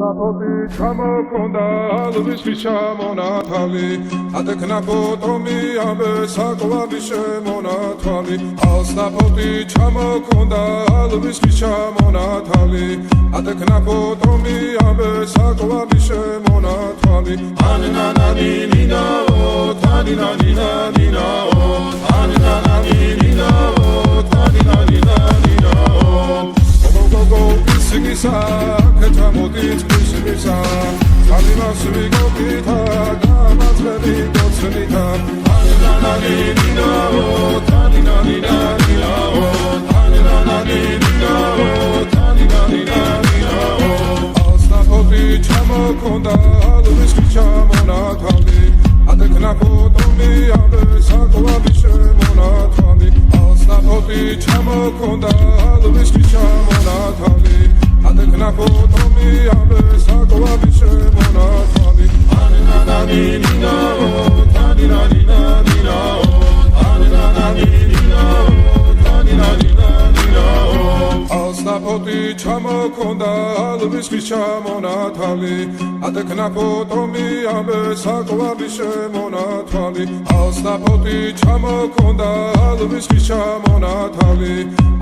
Alsnapoti ჩამოქონდა ალვისის ჩამონათალი ატექნა ფოტომი ამე საკვარი შემონათვალი Alsnapoti ჩამოქონდა ალვისის ჩამონათალი ატექნა ფოტომი ამე საკვარი შემონათვალი ანანანინინაო თანინანინანინაო ანანანინინაო თანინანინანინაო გოგო ისგისა კეთამოდით ისგისა ალიმას ვიგობითა გამაცხები გოცნითა ანანანინინაო თანინანინანინაო ანანანინინაო თანინანინანინაო Alsnapoti ჩამოქონდა ალვისის ჩამონათალი ატექნა ფოტომი ამე საკვარი შემონათვალი Alsnapoti ჩამოქონდა ალვისის ჩამონათალი ატექნა ფოტომი ამე საკვარი შემონათვალი ანანანინინაო თანინანინანინაო ანანანინინაო თანინანინანინაო Alsnapoti ჩამოქონდა ალვისის ჩამონათალი ატექნა ფოტომი ამე საკვარი შემონათვალი Alsnapoti ჩამოქონდა ალვისის ჩამონათალი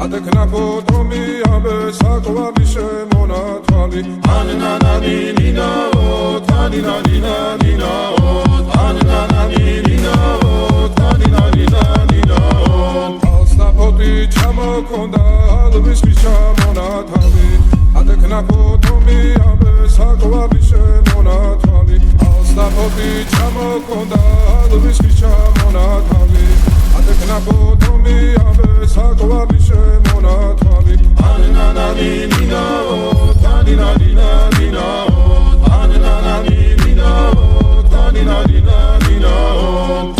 ატექნა ფოტომი ამე საკვარი შემონათვალი ანანანინინაო თანინანინანინაო ანანანინინაო თანინანინანინაო Alsnapoti ჩამოქონდა ალვისის ჩამონათალი ატექნა ფოტომი ამე საკვარი შემონათვალი Alsnapoti ჩამოქონდა ალვისის ჩამონათალი ატექნა ფოტომი ამე საკვარი შემონათვალი ანანანინინაო თანინანინანინაო ანანანინინაო თანინანინანინაო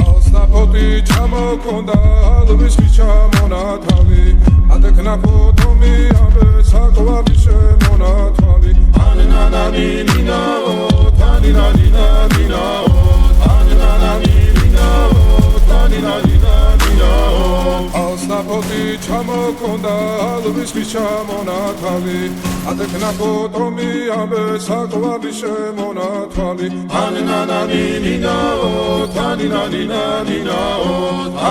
Alsnapoti ჩამოქონდა ალვისის ჩამონათალი ატექნა ფოტომი ამე საკვარი შემონათვალი ანანანინინაო თანინანინანინაო ანანანინინაო თანინანინანინაო Alsnapoti ჩამოქონდა ალვისის ჩამონათალი ატექნა ფოტომი ამე საკვარი შემონათვალი ანანანინინაო თანინანინანინაო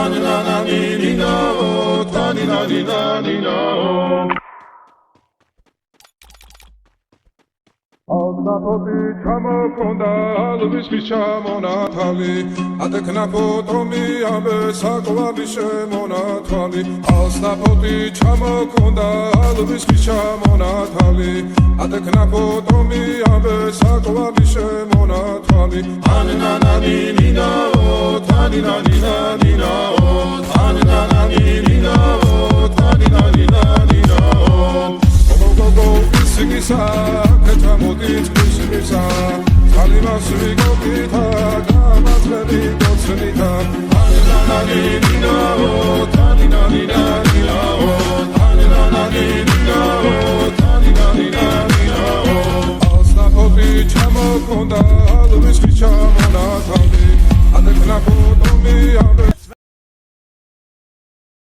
ანანანინინაო თანინანინანინაო Alsnapoti ჩამოქონდა ალვისის ჩამონათალი ატექნა ფოტომი ამე საკვარი შემონათვალი Alsnapoti ჩამოქონდა ალვისის ჩამონათალი ატექნა ფოტომი ამე საკვარი შემონათვალი ანანანინინაო თანინანინანინაო ანანანინინაო თანინანინანინაო გოგო ისგისა კეთამოდით ისგისა ალიმას ვიგობითა გამაცხები გოცნითა ანანანინინაო თანინანინანინაო ანანანინინაო